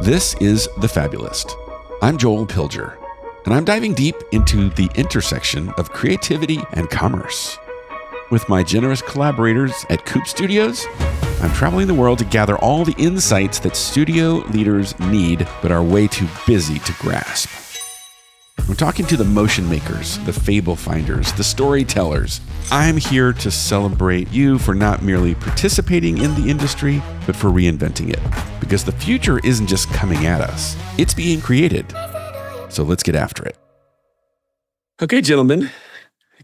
This is The Fabulist. I'm Joel Pilger, and I'm diving deep into the intersection of creativity and commerce. With my generous collaborators at Coop Studios, I'm traveling the world to gather all the insights that studio leaders need but are way too busy to grasp. I'm talking to the motion makers, the fable finders, the storytellers. I'm here to celebrate you for not merely participating in the industry, but for reinventing it. Because the future isn't just coming at us, it's being created. So let's get after it. Okay, gentlemen,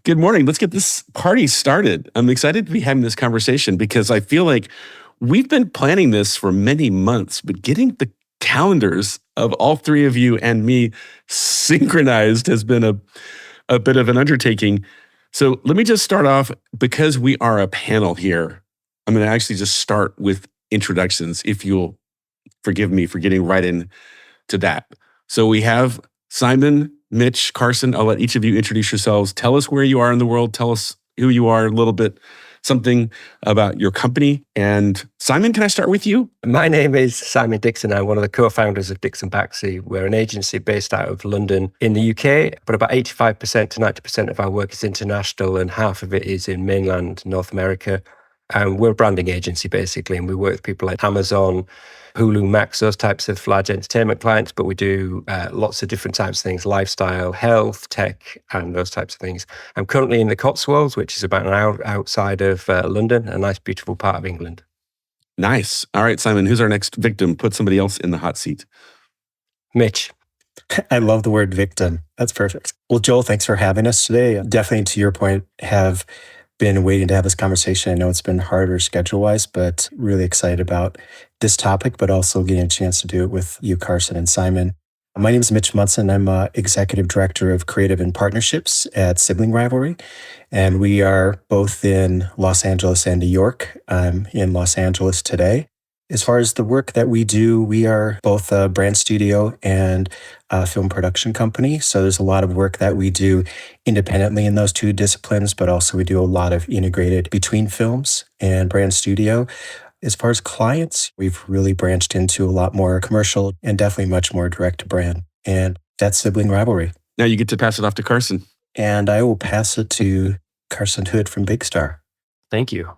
good morning. Let's get this party started. I'm excited to be having this conversation because I feel like we've been planning this for many months, but getting the calendars of all three of you and me synchronized has been a bit of an undertaking. So let me just start off, because we are a panel here, I'm going to actually just start with introductions, if you'll forgive me for getting right into that. So we have Simon, Mitch, Carson. I'll let each of you introduce yourselves. Tell us where you are in the world. Tell us who you are, a little bit, something about your company. And Simon, can I start with you? My name is Simon Dixon. I'm one of the co-founders of DixonBaxi. We're an agency based out of London in the UK, but about 85% to 90% of our work is international and half of it is in mainland North America. And we're a branding agency, basically, and we work with people like Amazon, Hulu, Max, those types of large entertainment clients, but we do lots of different types of things, lifestyle, health, tech, and those types of things. I'm currently in the Cotswolds, which is about an hour outside of London, a nice, beautiful part of England. Nice. All right, Simon, who's our next victim? Put somebody else in the hot seat. Mitch. I love the word victim. That's perfect. Well, Joel, thanks for having us today. Definitely, to your point, have been waiting to have this conversation. I know it's been harder schedule-wise, but really excited about this topic, but also getting a chance to do it with you, Carson and Simon. My name is Mitch Monson. I'm Executive Director of Creative and Partnerships at Sibling Rivalry, and we are both in Los Angeles and New York. I'm in Los Angeles today. As far as the work that we do, we are both a brand studio and a film production company. So there's a lot of work that we do independently in those two disciplines, but also we do a lot of integrated between films and brand studio. As far as clients, we've really branched into a lot more commercial and definitely much more direct to brand. And that's Sibling Rivalry. Now you get to pass it off to Carson. And I will pass it to Carson Hood from Big Star. Thank you.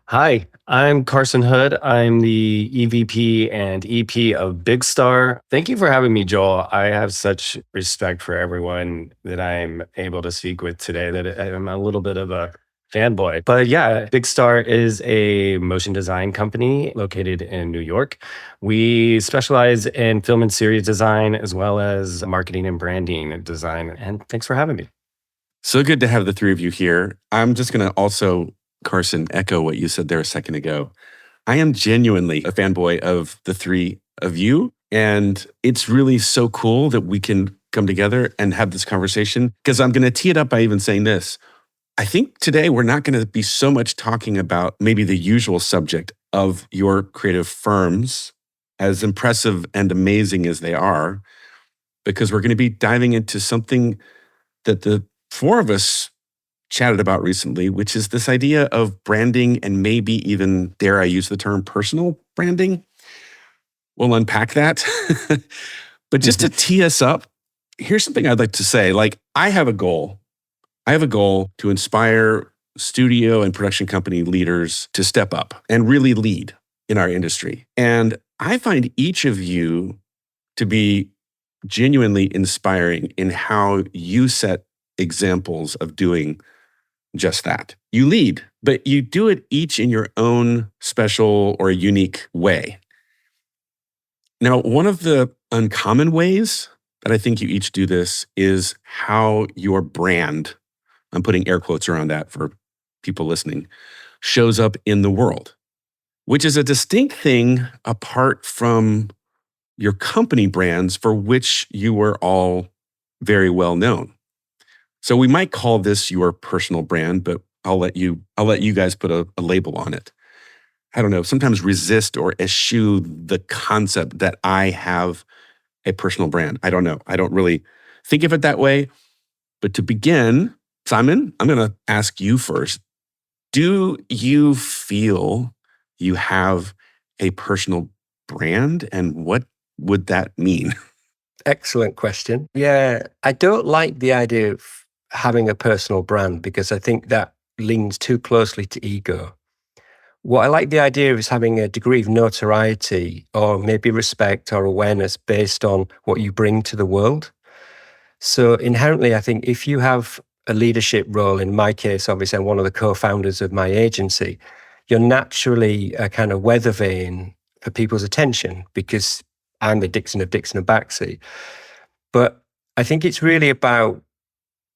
Hi, I'm Carson Hood. I'm the EVP and EP of Big Star. Thank you for having me, Joel. I have such respect for everyone that I'm able to speak with today that I'm a little bit of a fanboy. But yeah, Big Star is a motion design company located in New York. We specialize in film and series design as well as marketing and branding design. And thanks for having me. So good to have the three of you here. I'm just going to also, Carson, echo what you said there a second ago. I am genuinely a fanboy of the three of you. And it's really so cool that we can come together and have this conversation, because I'm going to tee it up by even saying this. I think today we're not going to be so much talking about maybe the usual subject of your creative firms, as impressive and amazing as they are, because we're going to be diving into something that the four of us chatted about recently, which is this idea of branding and maybe even, dare I use the term, personal branding. We'll unpack that. But just to tee us up, here's something I'd like to say. Like, I have a goal. I have a goal to inspire studio and production company leaders to step up and really lead in our industry. And I find each of you to be genuinely inspiring in how you set examples of doing just that. You lead, but you do it each in your own special or unique way. Now, one of the uncommon ways that I think you each do this is how your brand, I'm putting air quotes around that for people listening, shows up in the world, which is a distinct thing apart from your company brands, for which you were all very well known. So we might call this your personal brand, but I'll let you guys put a label on it. I don't know, sometimes resist or eschew the concept that I have a personal brand. I don't know. I don't really think of it that way. But to begin, Simon, I'm going to ask you first. Do you feel you have a personal brand, and what would that mean? Excellent question. Yeah, I don't like the idea of having a personal brand because I think that leans too closely to ego. What I like the idea of is having a degree of notoriety or maybe respect or awareness based on what you bring to the world. So inherently, I think if you have a leadership role, in my case, obviously, I'm one of the co-founders of my agency, you're naturally a kind of weather vane for people's attention because I'm the Dixon of DixonBaxi. But I think it's really about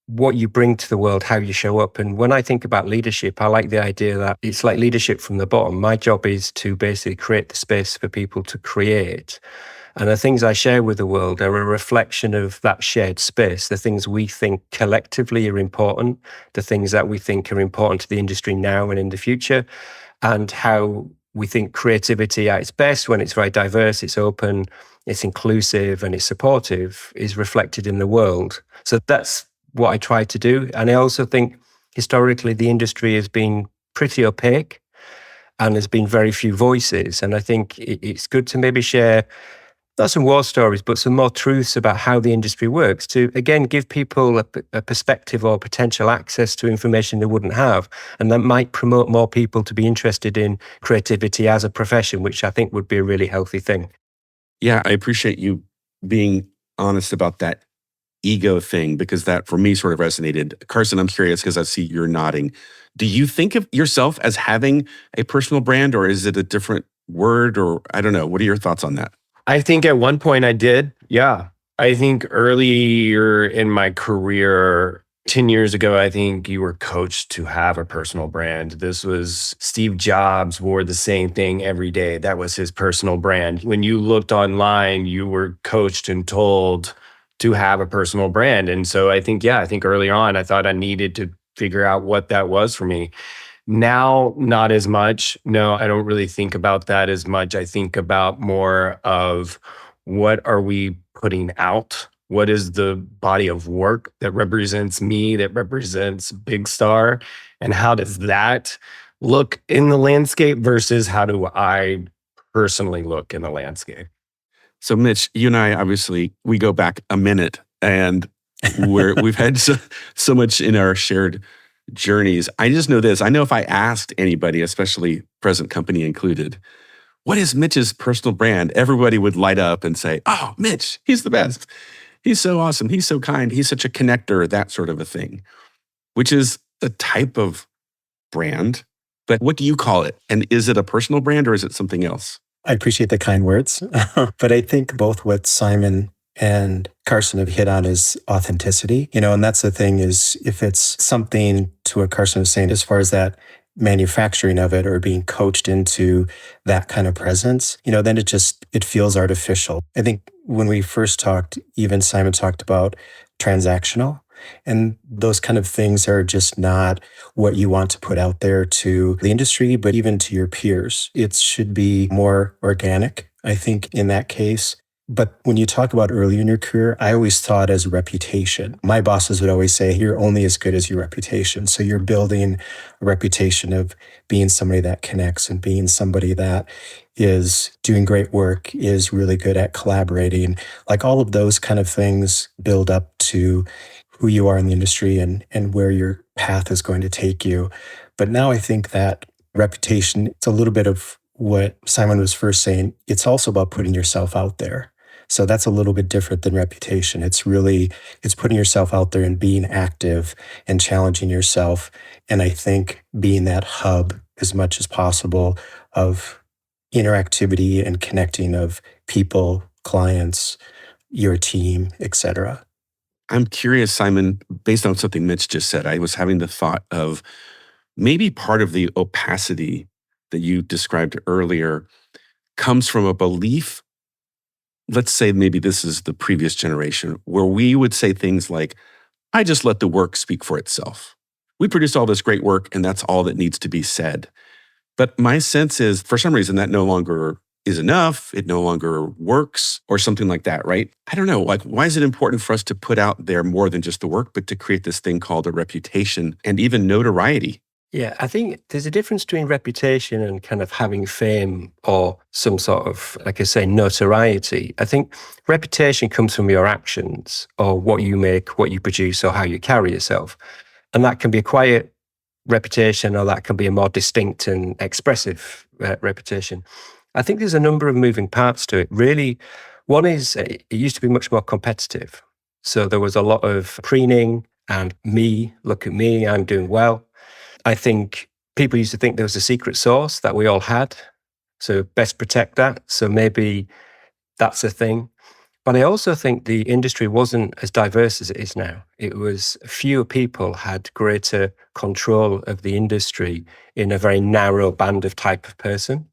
what you bring to the world, how you show up. And when I think about leadership, I like the idea that it's like leadership from the bottom. My job is to basically create the space for people to create. And the things I share with the world are a reflection of that shared space, the things we think collectively are important, the things that we think are important to the industry now and in the future, and how we think creativity at its best, when it's very diverse, it's open, it's inclusive, and it's supportive, is reflected in the world. So that's what I try to do. And I also think historically the industry has been pretty opaque and there's been very few voices. And I think it's good to maybe share not some war stories, but some more truths about how the industry works to, again, give people a perspective or potential access to information they wouldn't have. And that might promote more people to be interested in creativity as a profession, which I think would be a really healthy thing. Yeah, I appreciate you being honest about that ego thing, because that for me sort of resonated. Carson, I'm curious because I see you're nodding. Do you think of yourself as having a personal brand, or is it a different word, or I don't know? What are your thoughts on that? I think at one point I did. Yeah. I think earlier in my career, 10 years ago, I think you were coached to have a personal brand. This was Steve Jobs wore the same thing every day. That was his personal brand. When you looked online, you were coached and told to have a personal brand. And so I think early on, I thought I needed to figure out what that was for me. Now, not as much. No, I don't really think about that as much. I think about more of what are we putting out? What is the body of work that represents me, that represents Big Star? And how does that look in the landscape versus how do I personally look in the landscape? So Mitch, you and I, obviously, we go back a minute and we've had so much in our shared journeys. I just know this. I know if I asked anybody, especially present company included, what is Mitch's personal brand? Everybody would light up and say, oh, Mitch, he's the best. He's so awesome. He's so kind. He's such a connector, that sort of a thing, which is a type of brand. But what do you call it? And is it a personal brand or is it something else? I appreciate the kind words, but I think both what Simon and Carson have hit on is authenticity, and that's the thing is if it's something to what Carson was saying, as far as that manufacturing of it or being coached into that kind of presence, then it feels artificial. I think when we first talked, even Simon talked about transactional. And those kind of things are just not what you want to put out there to the industry, but even to your peers. It should be more organic, I think, in that case. But when you talk about early in your career, I always thought as reputation. My bosses would always say, you're only as good as your reputation. So you're building a reputation of being somebody that connects and being somebody that is doing great work, is really good at collaborating. Like all of those kind of things build up to who you are in the industry and where your path is going to take you. But now I think that reputation, it's a little bit of what Simon was first saying. It's also about putting yourself out there. So that's a little bit different than reputation. It's putting yourself out there and being active and challenging yourself. And I think being that hub as much as possible of interactivity and connecting of people, clients, your team, etc. I'm curious, Simon, based on something Mitch just said, I was having the thought of maybe part of the opacity that you described earlier comes from a belief. Let's say maybe this is the previous generation where we would say things like, I just let the work speak for itself. We produce all this great work and that's all that needs to be said. But my sense is for some reason that no longer is enough, it no longer works, or something like that, right? I don't know, like why is it important for us to put out there more than just the work, but to create this thing called a reputation and even notoriety? Yeah, I think there's a difference between reputation and kind of having fame or some sort of, like I say, notoriety. I think reputation comes from your actions or what you make, what you produce, or how you carry yourself. And that can be a quiet reputation or that can be a more distinct and expressive reputation. I think there's a number of moving parts to it. Really, one is it used to be much more competitive. So there was a lot of preening and me, look at me, I'm doing well. I think people used to think there was a secret sauce that we all had. So best protect that. So maybe that's a thing. But I also think the industry wasn't as diverse as it is now. It was fewer people had greater control of the industry in a very narrow band of type of person.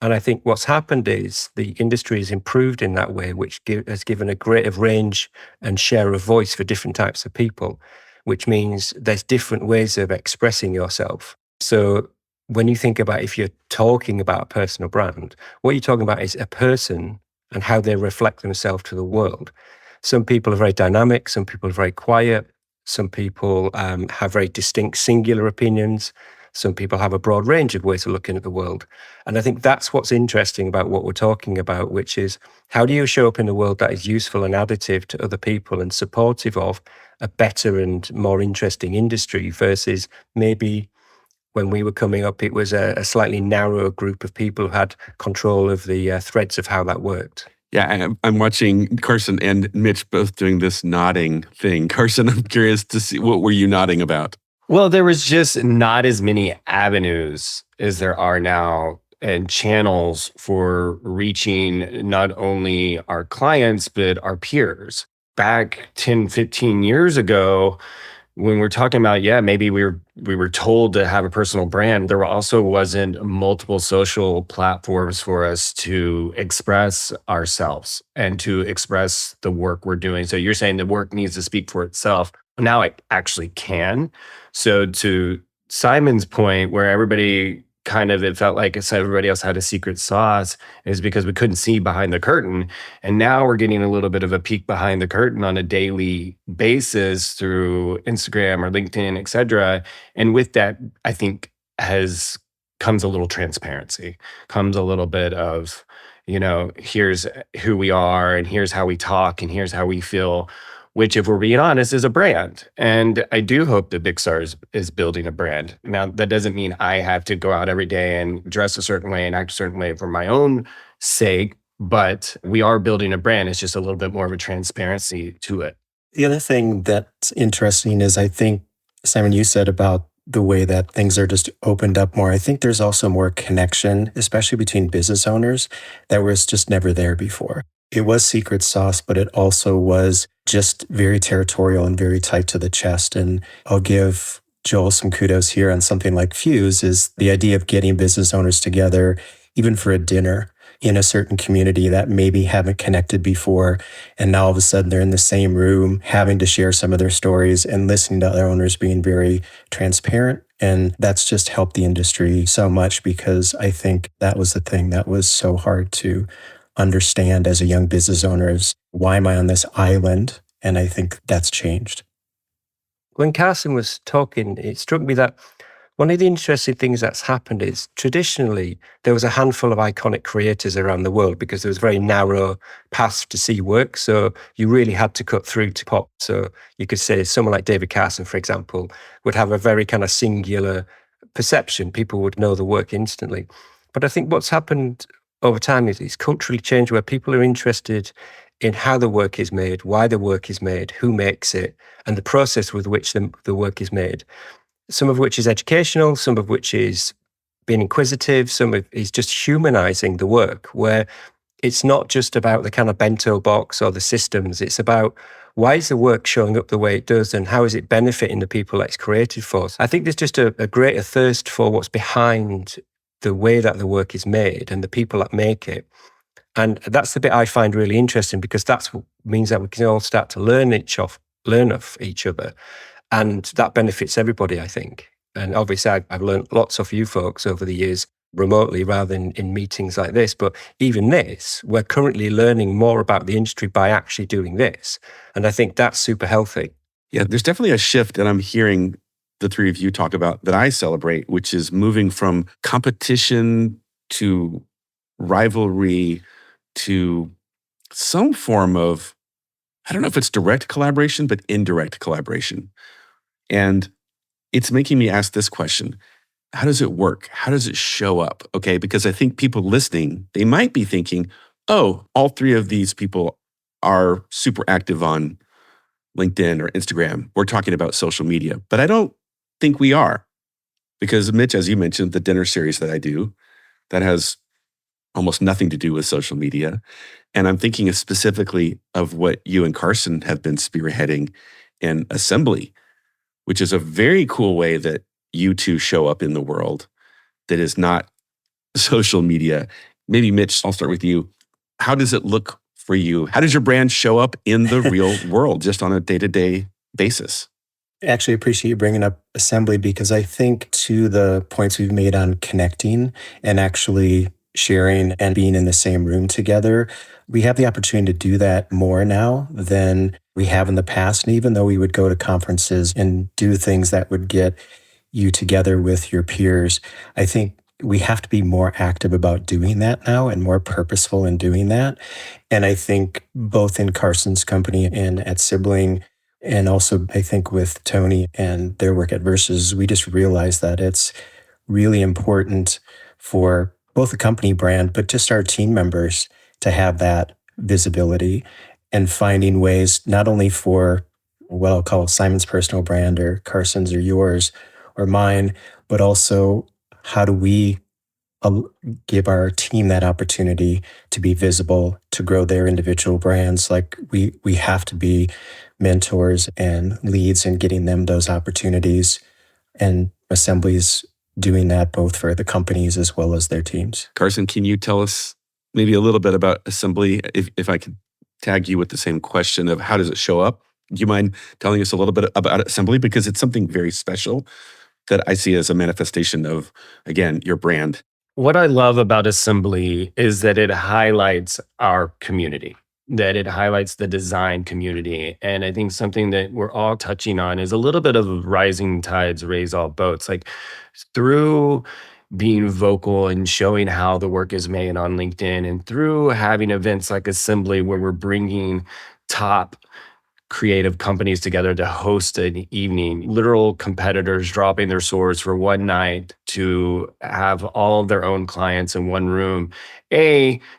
And I think what's happened is the industry has improved in that way, which has given a greater range and share of voice for different types of people, which means there's different ways of expressing yourself. So when you think about if you're talking about a personal brand, what you're talking about is a person and how they reflect themselves to the world. Some people are very dynamic, some people are very quiet, some people have very distinct singular opinions. Some people have a broad range of ways of looking at the world. And I think that's what's interesting about what we're talking about, which is how do you show up in a world that is useful and additive to other people and supportive of a better and more interesting industry versus maybe when we were coming up, it was a slightly narrower group of people who had control of the threads of how that worked. Yeah, I'm watching Carson and Mitch both doing this nodding thing. Carson, I'm curious to see, what were you nodding about? Well, there was just not as many avenues as there are now and channels for reaching not only our clients, but our peers. Back 10, 15 years ago, when we're talking about, maybe we were told to have a personal brand, there also wasn't multiple social platforms for us to express ourselves and to express the work we're doing. So you're saying the work needs to speak for itself. Now it actually can. So to Simon's point, where everybody it felt like everybody else had a secret sauce, is because we couldn't see behind the curtain. And now we're getting a little bit of a peek behind the curtain on a daily basis through Instagram or LinkedIn, et cetera. And with that, I think comes a little transparency, comes a little bit of, here's who we are and here's how we talk and here's how we feel, which, if we're being honest, is a brand. And I do hope that Big Star is building a brand. Now, that doesn't mean I have to go out every day and dress a certain way and act a certain way for my own sake, but we are building a brand. It's just a little bit more of a transparency to it. The other thing that's interesting is, I think, Simon, you said about the way that things are just opened up more. I think there's also more connection, especially between business owners, that was just never there before. It was secret sauce, but it also was just very territorial and very tight to the chest. And I'll give Joel some kudos here on something like Fuse, is the idea of getting business owners together, even for a dinner in a certain community that maybe haven't connected before. And now all of a sudden they're in the same room, having to share some of their stories and listening to other owners being very transparent. And that's just helped the industry so much, because I think that was the thing that was so hard to understand as a young business owner, is why am I on this island? And I think that's changed. When Carson was talking, it struck me that one of the interesting things that's happened is traditionally there was a handful of iconic creators around the world because there was a very narrow path to see work. So you really had to cut through to pop. So you could say someone like David Carson, for example, would have a very kind of singular perception. People would know the work instantly. But I think what's happened over time is it's culturally changed, where people are interested in how the work is made, why the work is made, who makes it, and the process with which the work is made. Some of which is educational, some of which is being inquisitive, some of is just humanizing the work, where it's not just about the kind of bento box or the systems. It's about why is the work showing up the way it does and how is it benefiting the people that it's created for. I think there's just a greater thirst for what's behind the way that the work is made and the people that make it. And that's the bit I find really interesting, because that's what means that we can all start to learn off each other. And that benefits everybody, I think. And obviously, I've learned lots of you folks over the years remotely rather than in meetings like this. But even this, we're currently learning more about the industry by actually doing this. And I think that's super healthy. Yeah, there's definitely a shift, and I'm hearing the three of you talk about that I celebrate, which is moving from competition to rivalry to some form of, I don't know if it's direct collaboration, but indirect collaboration. And it's making me ask this question. How does it work? How does it show up? Okay, because I think people listening, they might be thinking, oh, all three of these people are super active on LinkedIn or Instagram. We're talking about social media, but I don't think we are. Because Mitch, as you mentioned, the dinner series that I do, that has almost nothing to do with social media. And I'm thinking specifically of what you and Carson have been spearheading in SIBLI, which is a very cool way that you two show up in the world that is not social media. Maybe Mitch, I'll start with you. How does it look for you? How does your brand show up in the real world, just on a day-to-day basis? Actually, appreciate you bringing up SIBLI, because I think to the points we've made on connecting and actually sharing and being in the same room together, we have the opportunity to do that more now than we have in the past. And even though we would go to conferences and do things that would get you together with your peers, I think we have to be more active about doing that now and more purposeful in doing that. And I think both in Carson's company and at Sibling, and also I think with Tony and their work at Versus, we just realized that it's really important for both the company brand, but just our team members to have that visibility and finding ways not only for what I'll call Simon's personal brand or Carson's or yours or mine, but also how do we give our team that opportunity to be visible, to grow their individual brands. Like we have to be mentors and leads in getting them those opportunities. And SIBLI's doing that both for the companies as well as their teams. Carson, can you tell us maybe a little bit about SIBLI, if I could tag you with the same question of how does it show up? Do you mind telling us a little bit about SIBLI? Because it's something very special that I see as a manifestation of, again, your brand. What I love about SIBLI is that it highlights our community, that it highlights the design community. And I think something that we're all touching on is a little bit of rising tides raise all boats. Like through being vocal and showing how the work is made on LinkedIn, and through having events like SIBLI where we're bringing top creative companies together to host an evening, literal competitors dropping their swords for one night to have all of their own clients in one room,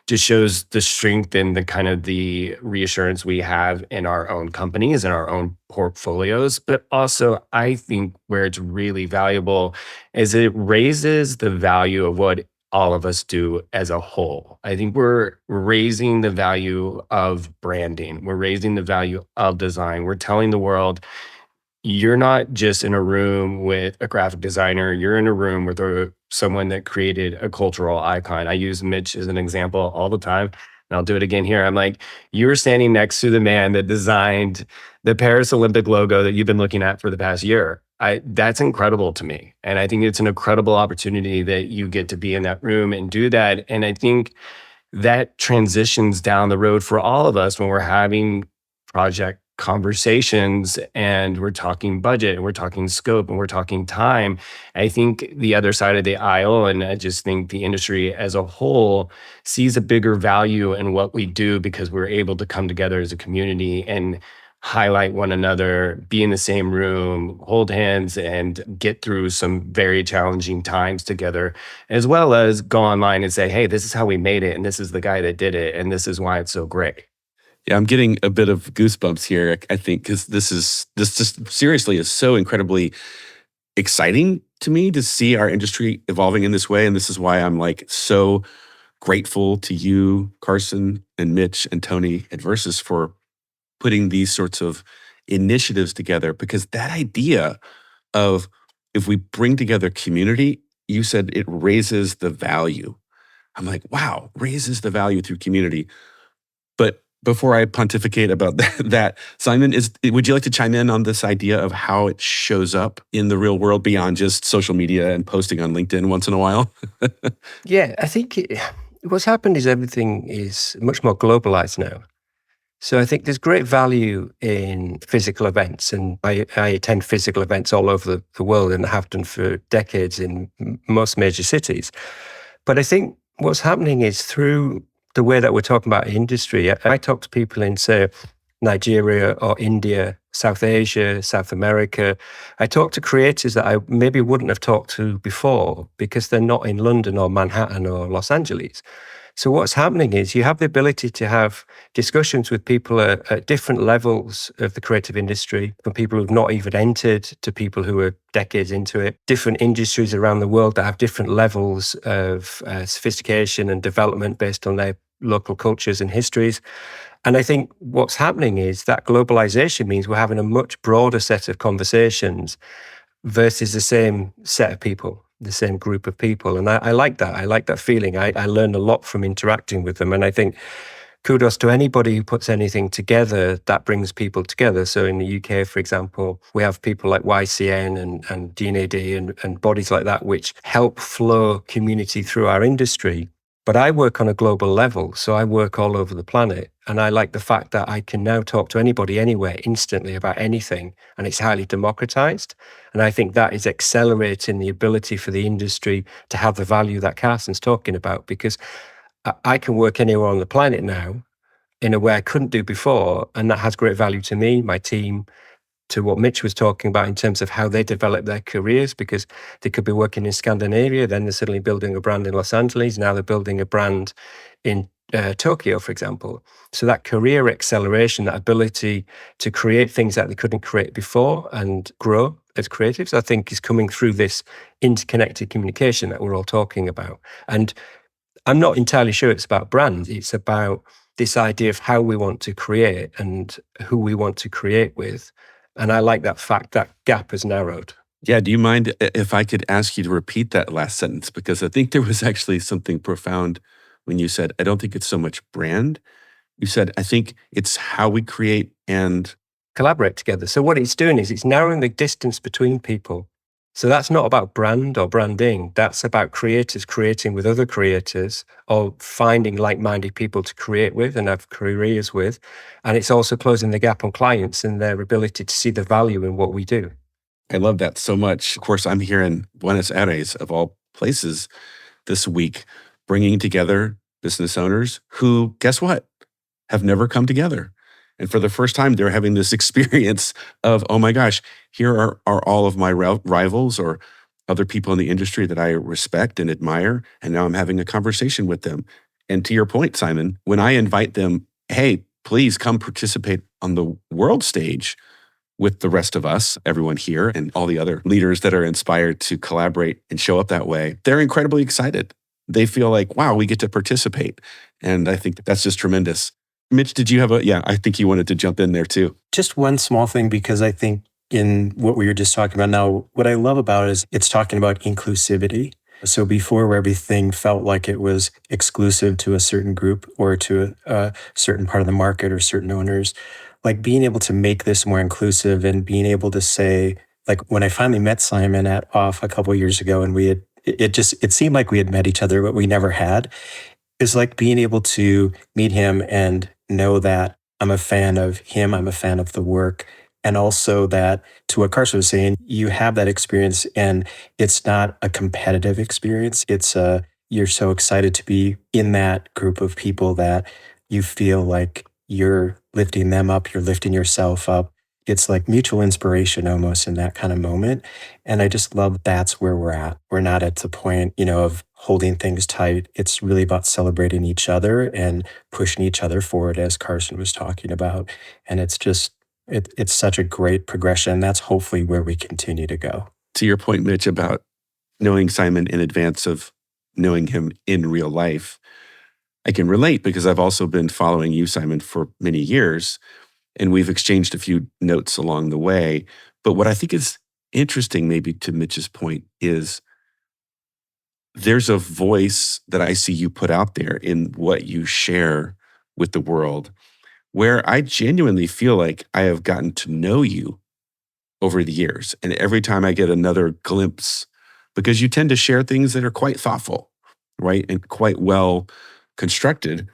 just shows the strength and the kind of the reassurance we have in our own companies and our own portfolios. But also, I think where it's really valuable is it raises the value of what all of us do as a whole. I think we're raising the value of branding. We're raising the value of design. We're telling the world, you're not just in a room with a graphic designer. You're in a room with someone that created a cultural icon. I use Mitch as an example all the time, and I'll do it again here. I'm like, you're standing next to the man that designed the Paris Olympic logo that you've been looking at for the past year. That's incredible to me. And I think it's an incredible opportunity that you get to be in that room and do that. And I think that transitions down the road for all of us when we're having project conversations and we're talking budget and we're talking scope and we're talking time. I think the other side of the aisle, and I just think the industry as a whole, sees a bigger value in what we do because we're able to come together as a community and highlight one another, be in the same room, hold hands, and get through some very challenging times together, as well as go online and say, hey, this is how we made it, and this is the guy that did it, and this is why it's so great. Yeah, I'm getting a bit of goosebumps here, I think, because this just seriously is so incredibly exciting to me to see our industry evolving in this way. And this is why I'm like so grateful to you, Carson and Mitch and Tony at Versus for putting these sorts of initiatives together, because that idea of if we bring together community, you said it raises the value. I'm like, wow, raises the value through community. But before I pontificate about that, Simon, would you like to chime in on this idea of how it shows up in the real world beyond just social media and posting on LinkedIn once in a while? Yeah, I think what's happened is everything is much more globalized now. So I think there's great value in physical events, and I attend physical events all over the world and have done for decades in most major cities. But I think what's happening is through the way that we're talking about industry, I talk to people in, say, Nigeria or India, South Asia, South America. I talk to creators that I maybe wouldn't have talked to before because they're not in London or Manhattan or Los Angeles. So what's happening is you have the ability to have discussions with people at different levels of the creative industry, from people who've not even entered to people who are decades into it, different industries around the world that have different levels of sophistication and development based on their local cultures and histories. And I think what's happening is that globalization means we're having a much broader set of conversations versus the same set of people, the same group of people. And I like that. I like that feeling. I learn a lot from interacting with them. And I think kudos to anybody who puts anything together that brings people together. So in the UK, for example, we have people like YCN and DNAD and bodies like that, which help flow community through our industry. But I work on a global level, so I work all over the planet. And I like the fact that I can now talk to anybody anywhere instantly about anything, and it's highly democratized. And I think that is accelerating the ability for the industry to have the value that Carson's talking about, because I can work anywhere on the planet now in a way I couldn't do before. And that has great value to me, my team, to what Mitch was talking about in terms of how they develop their careers, because they could be working in Scandinavia, then they're suddenly building a brand in Los Angeles, now they're building a brand in Tokyo, for example. So that career acceleration, that ability to create things that they couldn't create before and grow as creatives, I think is coming through this interconnected communication that we're all talking about. And I'm not entirely sure it's about brands. It's about this idea of how we want to create and who we want to create with. And I like that fact that gap has narrowed. Yeah, do you mind if I could ask you to repeat that last sentence? Because I think there was actually something profound when you said, I don't think it's so much brand. You said, I think it's how we create and collaborate together. So what it's doing is it's narrowing the distance between people. So that's not about brand or branding. That's about creators creating with other creators or finding like-minded people to create with and have careers with. And it's also closing the gap on clients and their ability to see the value in what we do. I love that so much. Of course, I'm here in Buenos Aires, of all places, this week, bringing together business owners who, guess what, have never come together. And for the first time, they're having this experience of, oh my gosh, here are all of my rivals or other people in the industry that I respect and admire. And now I'm having a conversation with them. And to your point, Simon, when I invite them, hey, please come participate on the world stage with the rest of us, everyone here, and all the other leaders that are inspired to collaborate and show up that way, they're incredibly excited. They feel like, wow, we get to participate. And I think that's just tremendous. Mitch, did you have I think you wanted to jump in there too. Just one small thing, because I think in what we were just talking about now, what I love about it is it's talking about inclusivity. So before, where everything felt like it was exclusive to a certain group or to a certain part of the market or certain owners, like being able to make this more inclusive and being able to say, like when I finally met Simon at OFF a couple of years ago, and it seemed like we had met each other, but we never had. It's like being able to meet him and know that I'm a fan of him, I'm a fan of the work. And also that, to what Carson was saying, you have that experience and it's not a competitive experience. It's you're so excited to be in that group of people that you feel like you're lifting them up, you're lifting yourself up. It's like mutual inspiration almost in that kind of moment. And I just love that's where we're at. We're not at the point, of holding things tight. It's really about celebrating each other and pushing each other forward, as Carson was talking about. And it's just, it's such a great progression. That's hopefully where we continue to go. To your point, Mitch, about knowing Simon in advance of knowing him in real life, I can relate because I've also been following you, Simon, for many years. And we've exchanged a few notes along the way. But what I think is interesting, maybe to Mitch's point, is there's a voice that I see you put out there in what you share with the world, where I genuinely feel like I have gotten to know you over the years. And every time I get another glimpse, because you tend to share things that are quite thoughtful, right? And quite well constructed,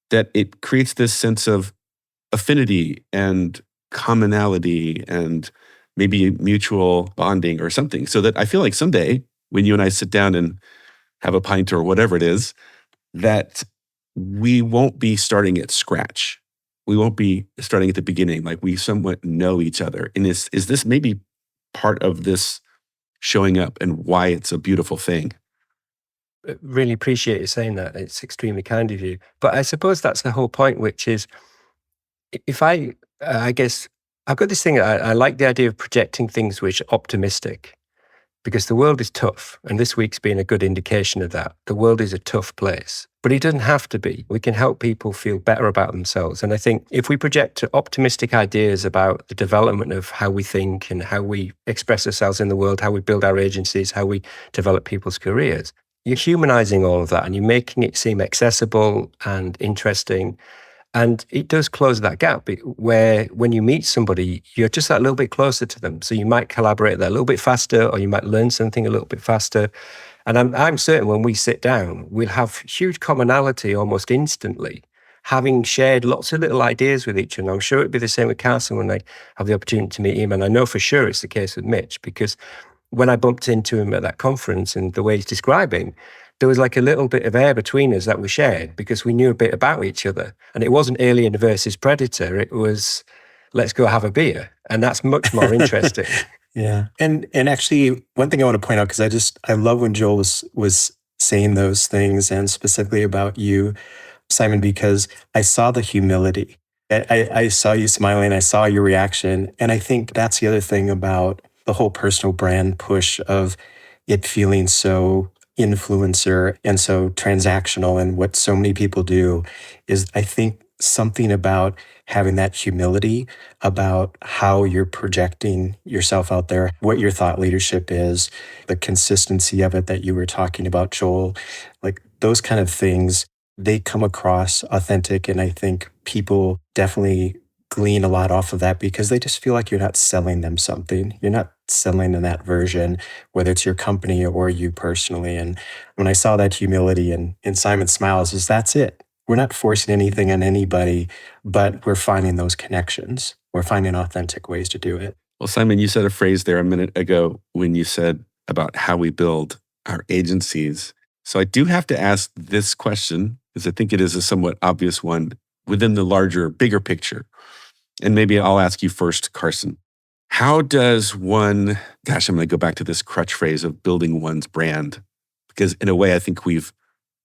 that it creates this sense of affinity and commonality and maybe mutual bonding or something, so that I feel like someday when you and I sit down and have a pint or whatever it is, that we won't be starting at scratch. We won't be starting at the beginning. Like, we somewhat know each other. And is this maybe part of this showing up and why it's a beautiful thing? Really appreciate you saying that. It's extremely kind of you. But I suppose that's the whole point, which is, if I guess I've got this thing, I like the idea of projecting things which are optimistic, because the world is tough. And this week's been a good indication of that. The world is a tough place, but it doesn't have to be. We can help people feel better about themselves. And I think if we project optimistic ideas about the development of how we think and how we express ourselves in the world, how we build our agencies, how we develop people's careers, you're humanizing all of that and you're making it seem accessible and interesting. And it does close that gap where when you meet somebody, you're just that little bit closer to them. So you might collaborate that a little bit faster, or you might learn something a little bit faster. And I'm certain when we sit down, we'll have huge commonality almost instantly, having shared lots of little ideas with each other. I'm sure it'd be the same with Carson when I have the opportunity to meet him. And I know for sure it's the case with Mitch, because when I bumped into him at that conference and the way he's describing, there was like a little bit of air between us that we shared because we knew a bit about each other. And it wasn't alien versus predator. It was, let's go have a beer. And that's much more interesting. Yeah. And actually, one thing I want to point out, because I love when Joel was saying those things, and specifically about you, Simon, because I saw the humility. I saw you smiling. I saw your reaction. And I think that's the other thing about the whole personal brand push of it feeling so influencer and so transactional, and what so many people do is, I think, something about having that humility about how you're projecting yourself out there, what your thought leadership is, the consistency of it that you were talking about, Joel, like those kind of things, they come across authentic. And I think people definitely glean a lot off of that because they just feel like you're not selling them something. You're not selling in that version, whether it's your company or you personally. And when I saw that humility in Simon's smiles, that's it. We're not forcing anything on anybody, but we're finding those connections. We're finding authentic ways to do it. Well, Simon, you said a phrase there a minute ago when you said about how we build our agencies. So I do have to ask this question, because I think it is a somewhat obvious one within the larger, bigger picture. And maybe I'll ask you first, Carson. How does one, I'm going to go back to this crutch phrase of building one's brand, because in a way, I think we've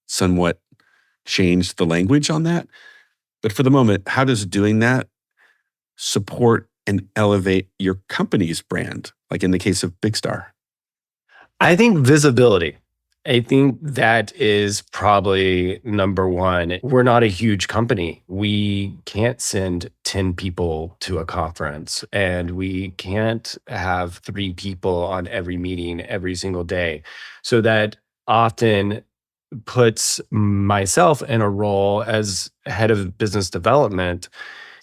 somewhat changed the language on that. But for the moment, how does doing that support and elevate your company's brand, like in the case of Big Star? I think visibility. I think that is probably number one. We're not a huge company. We can't send 10 people to a conference, and we can't have 3 people on every meeting every single day. So that often puts myself in a role as head of business development.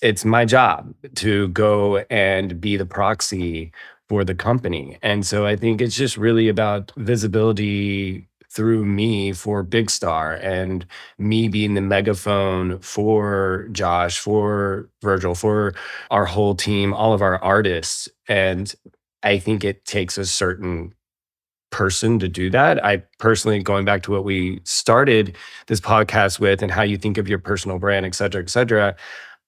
It's my job to go and be the proxy for the company. And so I think it's just really about visibility through me for Big Star, and me being the megaphone for Josh, for Virgil, for our whole team, all of our artists. And I think it takes a certain person to do that. I personally, going back to what we started this podcast with and how you think of your personal brand, et cetera,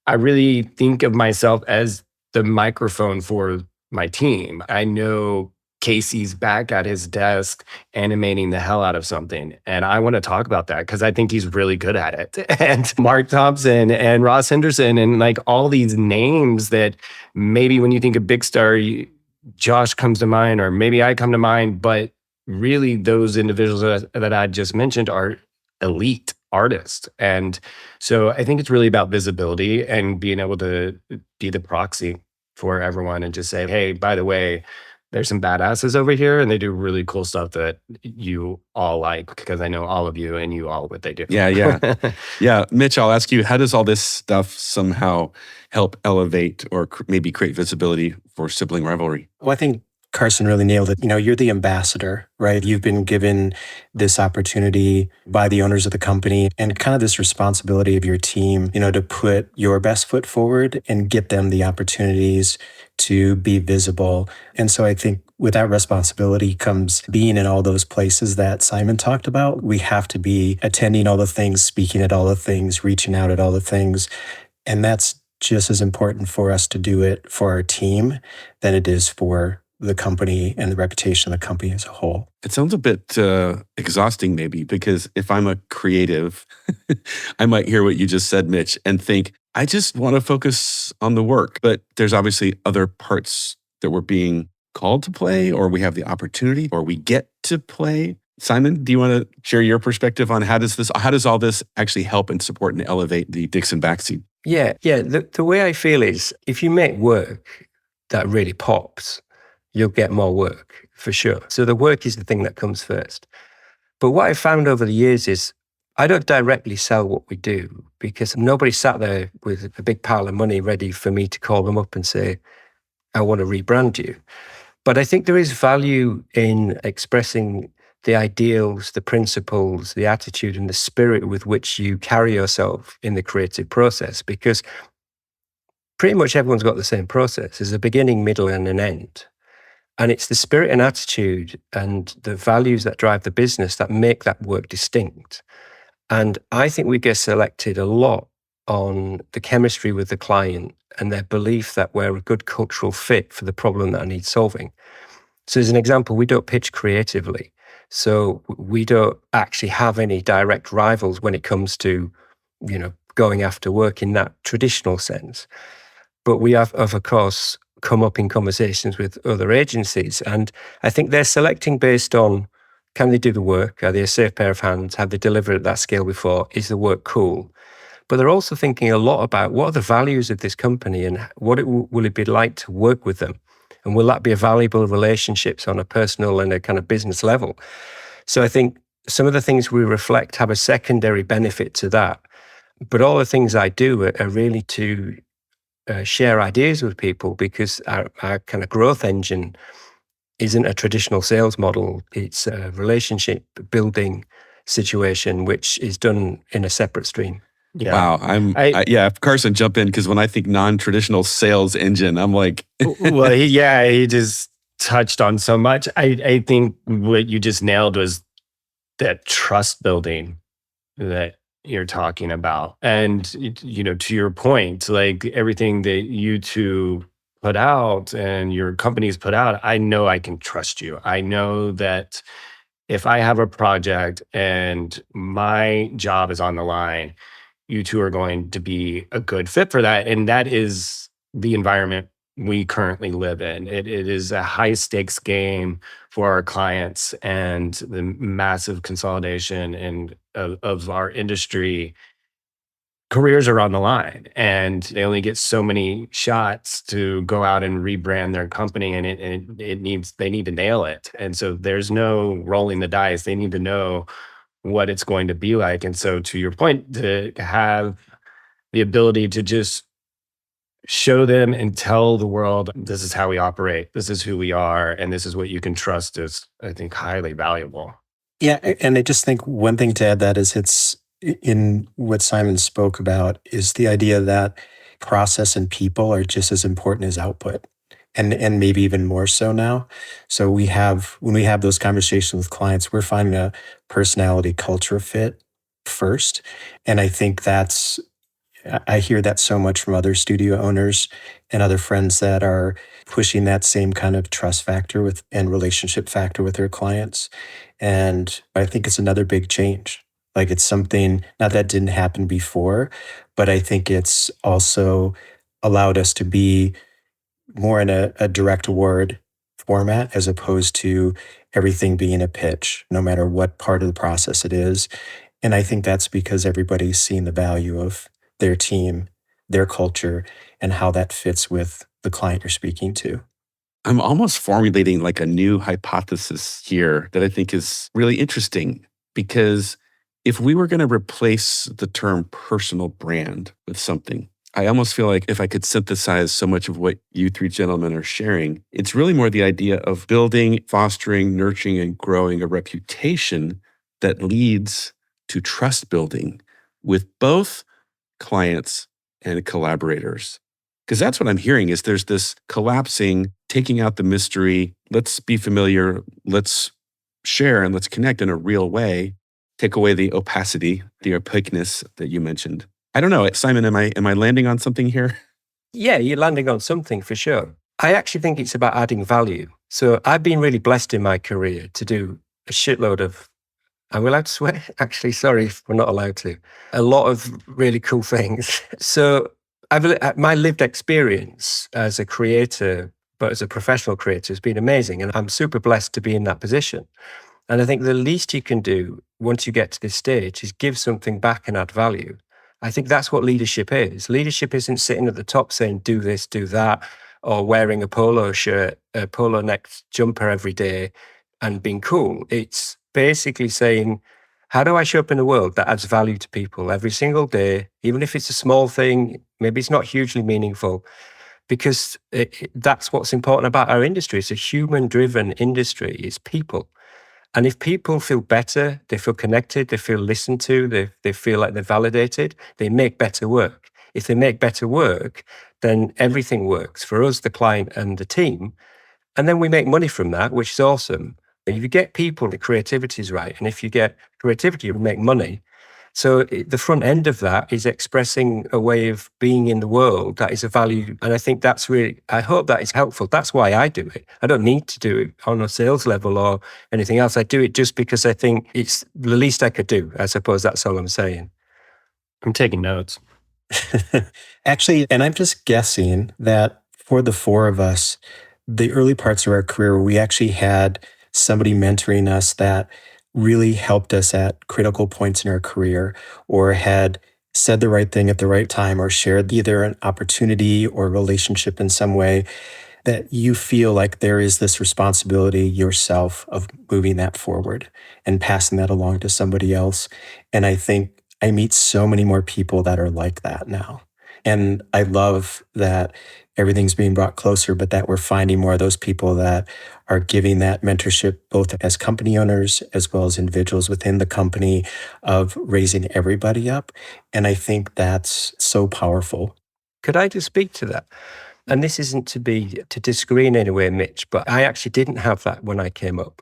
I really think of myself as the microphone for my team. I know Casey's back at his desk animating the hell out of something, and I want to talk about that because I think he's really good at it. And Mark Thompson and Ross Henderson and like all these names that maybe when you think of Big Star, Josh comes to mind, or maybe I come to mind, but really those individuals that I just mentioned are elite artists. And so I think it's really about visibility and being able to be the proxy for everyone and just say, hey, by the way, there's some badasses over here and they do really cool stuff that you all like, because I know all of you and you all what they do. Yeah. Yeah. Mitch, I'll ask you, how does all this stuff somehow help elevate or maybe create visibility for Sibling Rivalry? Well, I think Carson really nailed it. You're the ambassador, right? You've been given this opportunity by the owners of the company and kind of this responsibility of your team, to put your best foot forward and get them the opportunities to be visible. And so I think with that responsibility comes being in all those places that Simon talked about. We have to be attending all the things, speaking at all the things, reaching out at all the things. And that's just as important for us to do it for our team than it is for the company and the reputation of the company as a whole. It sounds a bit exhausting maybe, because if I'm a creative, I might hear what you just said, Mitch, and think, I just want to focus on the work. But there's obviously other parts that we're being called to play, or we have the opportunity, or we get to play. Simon, do you want to share your perspective on how does all this actually help and support and elevate the DixonBaxi? Yeah. The way I feel is if you make work that really pops, you'll get more work for sure. So the work is the thing that comes first. But what I've found over the years is I don't directly sell what we do because nobody sat there with a big pile of money ready for me to call them up and say, I want to rebrand you. But I think there is value in expressing the ideals, the principles, the attitude, and the spirit with which you carry yourself in the creative process, because pretty much everyone's got the same process. There's a beginning, middle, and an end. And it's the spirit and attitude and the values that drive the business that make that work distinct. And I think we get selected a lot on the chemistry with the client and their belief that we're a good cultural fit for the problem that I need solving. So as an example, we don't pitch creatively. So we don't actually have any direct rivals when it comes to, going after work in that traditional sense. But we have, of course, come up in conversations with other agencies. And I think they're selecting based on, can they do the work? Are they a safe pair of hands? Have they delivered at that scale before? Is the work cool? But they're also thinking a lot about what are the values of this company and will it be like to work with them? And will that be a valuable relationships on a personal and a kind of business level? So I think some of the things we reflect have a secondary benefit to that. But all the things I do are really to share ideas with people, because our kind of growth engine isn't a traditional sales model. It's a relationship building situation, which is done in a separate stream. Yeah. Wow. Carson, jump in, because when I think non-traditional sales engine, I'm like, well, he just touched on so much. I think what you just nailed was that trust building that you're talking about. And, to your point, like everything that you two put out and your companies put out, I know I can trust you. I know that if I have a project and my job is on the line, you two are going to be a good fit for that. And that is the environment we currently live in. It is a high stakes game for our clients, and the massive consolidation of our industry. Careers are on the line, and they only get so many shots to go out and rebrand their company, and they need to nail it. And so there's no rolling the dice. They need to know what it's going to be like. And so to your point, to have the ability to just show them and tell the world, this is how we operate, this is who we are, and this is what you can trust is, I think, highly valuable. Yeah, and I just think one thing to add that is it's in what Simon spoke about is the idea that process and people are just as important as output. And maybe even more so now. So when we have those conversations with clients, we're finding a personality culture fit first. And I think I hear that so much from other studio owners and other friends that are pushing that same kind of trust factor and relationship factor with their clients. And I think it's another big change. Like it's something, not that didn't happen before, but I think it's also allowed us to be more in a direct award format as opposed to everything being a pitch, no matter what part of the process it is. And I think that's because everybody's seen the value of their team, their culture, and how that fits with the client you're speaking to. I'm almost formulating like a new hypothesis here that I think is really interesting, because if we were going to replace the term personal brand with something, I almost feel like if I could synthesize so much of what you three gentlemen are sharing, it's really more the idea of building, fostering, nurturing, and growing a reputation that leads to trust building with both clients and collaborators. Because that's what I'm hearing is there's this collapsing, taking out the mystery. Let's be familiar. Let's share and let's connect in a real way. Take away the opacity, the opaqueness that you mentioned. I don't know, Simon, am I landing on something here? Yeah, you're landing on something for sure. I actually think it's about adding value. So I've been really blessed in my career to do a shitload of, are we allowed to swear? Actually, sorry if we're not allowed to. A lot of really cool things. So my lived experience as a creator, but as a professional creator, has been amazing. And I'm super blessed to be in that position. And I think the least you can do once you get to this stage is give something back and add value. I think that's what leadership is. Leadership isn't sitting at the top saying, do this, do that, or wearing a polo shirt, a polo neck jumper every day and being cool. It's basically saying, how do I show up in the world that adds value to people every single day, even if it's a small thing, maybe it's not hugely meaningful, because that's what's important about our industry. It's a human-driven industry. It's people. And if people feel better, they feel connected, they feel listened to, they feel like they're validated, they make better work. If they make better work, then everything works for us, the client and the team. And then we make money from that, which is awesome. If you get people, the creativity is right. And if you get creativity, you make money. So the front end of that is expressing a way of being in the world that is a value. And I think that's really, I hope that is helpful. That's why I do it. I don't need to do it on a sales level or anything else. I do it just because I think it's the least I could do. I suppose that's all I'm saying. I'm taking notes. Actually, and I'm just guessing that for the four of us, the early parts of our career, we actually had somebody mentoring us that really helped us at critical points in our career, or had said the right thing at the right time, or shared either an opportunity or relationship in some way that you feel like there is this responsibility yourself of moving that forward and passing that along to somebody else. And I think I meet so many more people that are like that now. And I love that everything's being brought closer, but that we're finding more of those people that are giving that mentorship, both as company owners as well as individuals within the company, of raising everybody up. And I think that's so powerful. Could I just speak to that? And this isn't to disagree in any way, Mitch, but I actually didn't have that when I came up.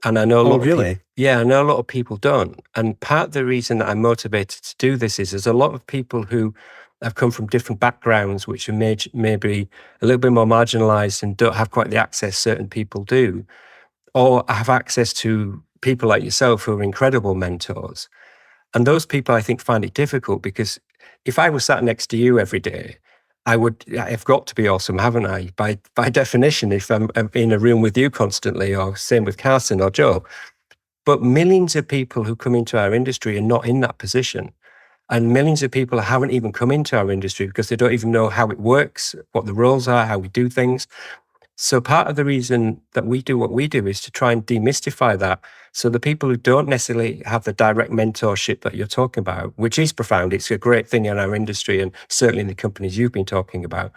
And I know a lot of really? people, I know a lot of people don't. And part of the reason that I'm motivated to do this is there's a lot of people who have come from different backgrounds, which are maybe a little bit more marginalized and don't have quite the access certain people do, or have access to people like yourself who are incredible mentors. And those people, I think, find it difficult because if I was sat next to you every day, I've got to be awesome, haven't I? By definition, if I'm in a room with you constantly, or same with Carson or Joe. But millions of people who come into our industry are not in that position. And millions of people haven't even come into our industry because they don't even know how it works, what the roles are, how we do things. So part of the reason that we do what we do is to try and demystify that. So the people who don't necessarily have the direct mentorship that you're talking about, which is profound, it's a great thing in our industry and certainly in the companies you've been talking about.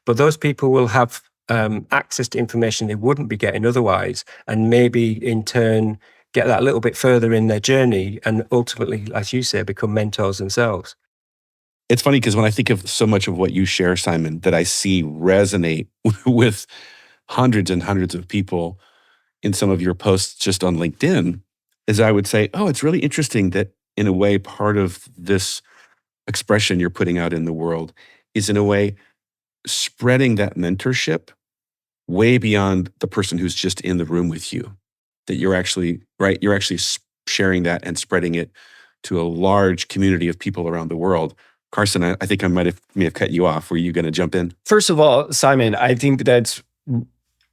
But those people will have access to information they wouldn't be getting otherwise, and maybe in turn get that a little bit further in their journey and ultimately, as you say, become mentors themselves. It's funny because when I think of so much of what you share, Simon, that I see resonate with hundreds and hundreds of people in some of your posts just on LinkedIn, is I would say, oh, it's really interesting that in a way, part of this expression you're putting out in the world is in a way spreading that mentorship way beyond the person who's just in the room with you. That you're actually, right, you're actually sharing that and spreading it to a large community of people around the world. Carson, I think I may have cut you off. Were you going to jump in? First of all, Simon, I think that's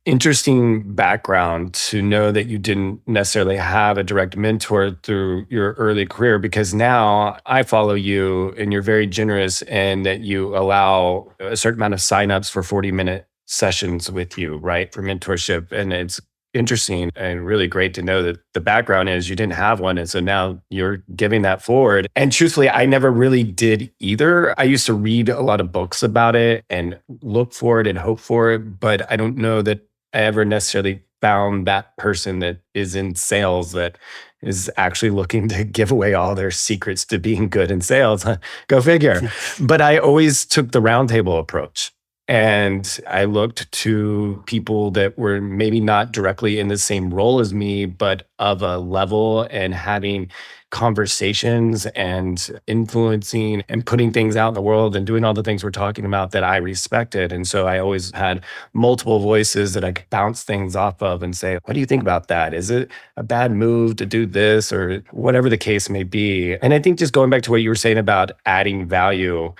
interesting background to know that you didn't necessarily have a direct mentor through your early career, because now I follow you and you're very generous and that you allow a certain amount of signups for 40-minute sessions with you, right, for mentorship. And it's interesting and really great to know that the background is you didn't have one. And so now you're giving that forward. And truthfully, I never really did either. I used to read a lot of books about it and look for it and hope for it. But I don't know that I ever necessarily found that person that is in sales that is actually looking to give away all their secrets to being good in sales. Go figure. But I always took the roundtable approach. And I looked to people that were maybe not directly in the same role as me, but of a level and having conversations and influencing and putting things out in the world and doing all the things we're talking about that I respected. And so I always had multiple voices that I could bounce things off of and say, what do you think about that? Is it a bad move to do this or whatever the case may be? And I think just going back to what you were saying about adding value,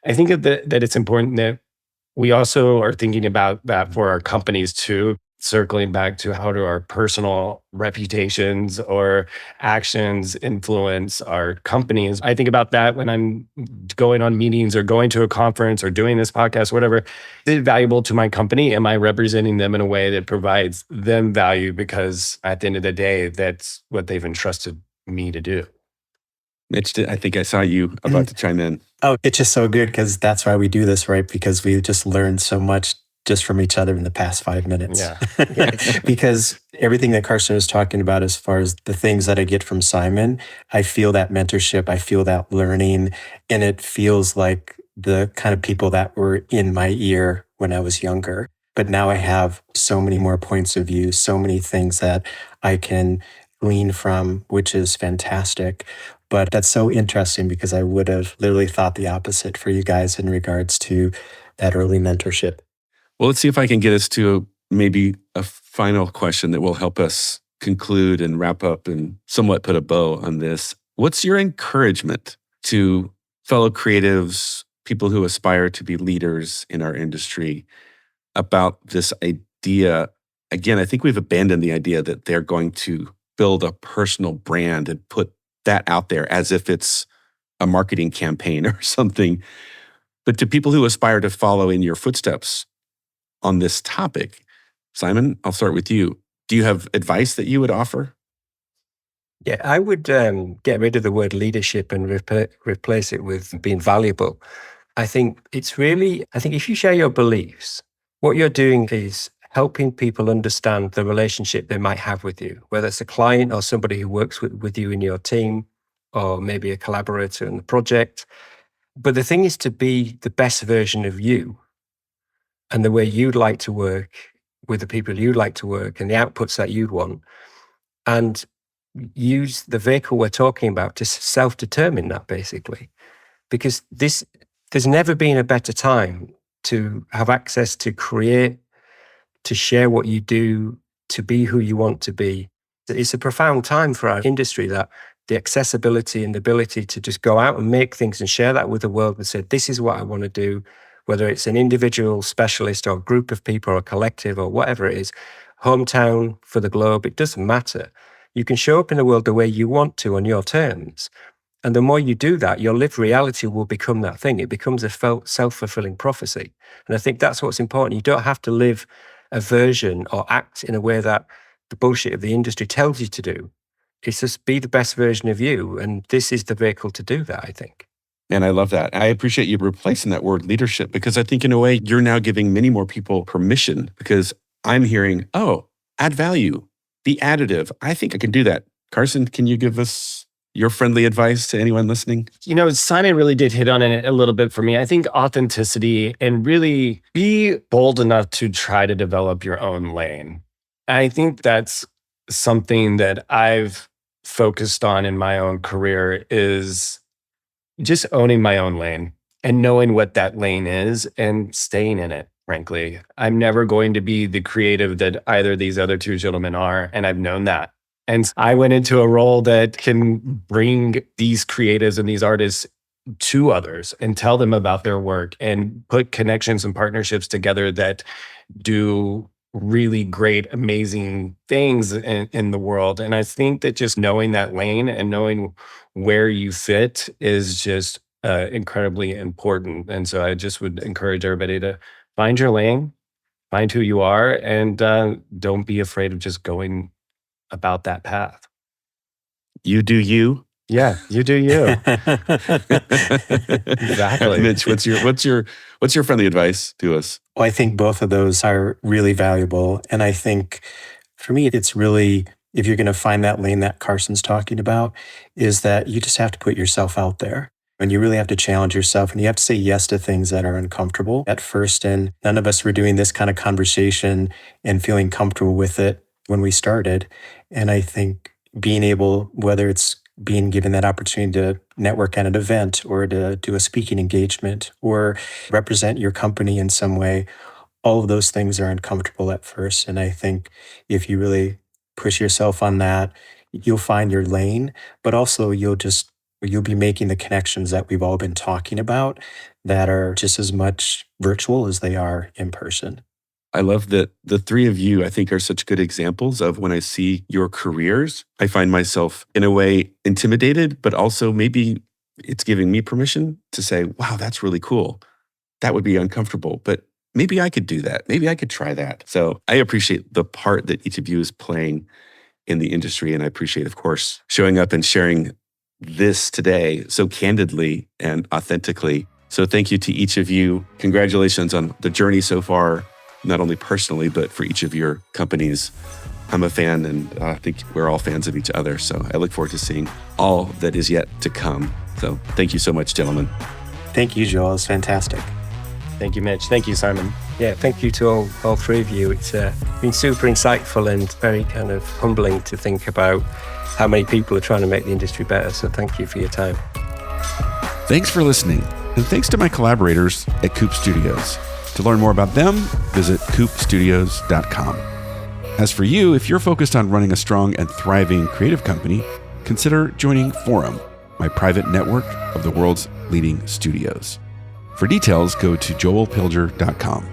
I think that it's important that we also are thinking about that for our companies too, circling back to how do our personal reputations or actions influence our companies. I think about that when I'm going on meetings or going to a conference or doing this podcast, whatever. Is it valuable to my company? Am I representing them in a way that provides them value? Because at the end of the day, that's what they've entrusted me to do. Mitch, I think I saw you about to chime in. Oh, it's just so good because that's why we do this, right? Because we just learned so much just from each other in the past 5 minutes. Yeah. Because everything that Carson was talking about as far as the things that I get from Simon, I feel that mentorship, I feel that learning, and it feels like the kind of people that were in my ear when I was younger. But now I have so many more points of view, so many things that I can glean from, which is fantastic. But that's so interesting because I would have literally thought the opposite for you guys in regards to that early mentorship. Well, let's see if I can get us to maybe a final question that will help us conclude and wrap up and somewhat put a bow on this. What's your encouragement to fellow creatives, people who aspire to be leaders in our industry about this idea? Again, I think we've abandoned the idea that they're going to build a personal brand and put that out there as if it's a marketing campaign or something. But to people who aspire to follow in your footsteps on this topic, Simon, I'll start with you. Do you have advice that you would offer? Yeah, I would get rid of the word leadership and replace it with being valuable. I think if you share your beliefs, what you're doing is helping people understand the relationship they might have with you, whether it's a client or somebody who works with you in your team, or maybe a collaborator in the project. But the thing is to be the best version of you and the way you'd like to work with the people you'd like to work and the outputs that you'd want, and use the vehicle we're talking about to self-determine that, basically. Because there's never been a better time to have access to create, to share what you do, to be who you want to be. It's a profound time for our industry, that the accessibility and the ability to just go out and make things and share that with the world and say, this is what I want to do, whether it's an individual specialist or a group of people or a collective or whatever it is, hometown for the globe, it doesn't matter. You can show up in the world the way you want to on your terms. And the more you do that, your lived reality will become that thing. It becomes a self-fulfilling prophecy. And I think that's what's important. You don't have to live a version or act in a way that the bullshit of the industry tells you to do. It's just be the best version of you. And this is the vehicle to do that, I think. And I love that. I appreciate you replacing that word leadership, because I think in a way you're now giving many more people permission, because I'm hearing, add value, be additive. I think I can do that. Carson, can you give us your friendly advice to anyone listening? Simon really did hit on it a little bit for me. I think authenticity and really be bold enough to try to develop your own lane. I think that's something that I've focused on in my own career, is just owning my own lane and knowing what that lane is and staying in it. Frankly, I'm never going to be the creative that either of these other two gentlemen are, and I've known that. And I went into a role that can bring these creatives and these artists to others and tell them about their work and put connections and partnerships together that do really great, amazing things in the world. And I think that just knowing that lane and knowing where you fit is just incredibly important. And so I just would encourage everybody to find your lane, find who you are, and don't be afraid of just going about that path. You do you. Yeah, you do you. Exactly. Mitch, what's your friendly advice to us? Well, I think both of those are really valuable. And I think for me, it's really, if you're going to find that lane that Carson's talking about, is that you just have to put yourself out there. And you really have to challenge yourself, and you have to say yes to things that are uncomfortable at first. And none of us were doing this kind of conversation and feeling comfortable with it when we started. And I think being able, whether it's being given that opportunity to network at an event or to do a speaking engagement or represent your company in some way, all of those things are uncomfortable at first. And I think if you really push yourself on that, you'll find your lane, but also you'll be making the connections that we've all been talking about that are just as much virtual as they are in person. I love that the three of you, I think, are such good examples of when I see your careers, I find myself in a way intimidated, but also maybe it's giving me permission to say, wow, that's really cool. That would be uncomfortable, but maybe I could do that. Maybe I could try that. So I appreciate the part that each of you is playing in the industry. And I appreciate, of course, showing up and sharing this today so candidly and authentically. So thank you to each of you. Congratulations on the journey so far, not only personally, but for each of your companies. I'm a fan, and I think we're all fans of each other. So I look forward to seeing all that is yet to come. So thank you so much, gentlemen. Thank you, Joel. It's fantastic. Thank you, Mitch. Thank you, Simon. Yeah, thank you to all three of you. It's been super insightful and very kind of humbling to think about how many people are trying to make the industry better. So thank you for your time. Thanks for listening. And thanks to my collaborators at Coop Studios. To learn more about them, visit coopstudios.com. As for you, if you're focused on running a strong and thriving creative company, consider joining Forum, my private network of the world's leading studios. For details, go to joelpilger.com.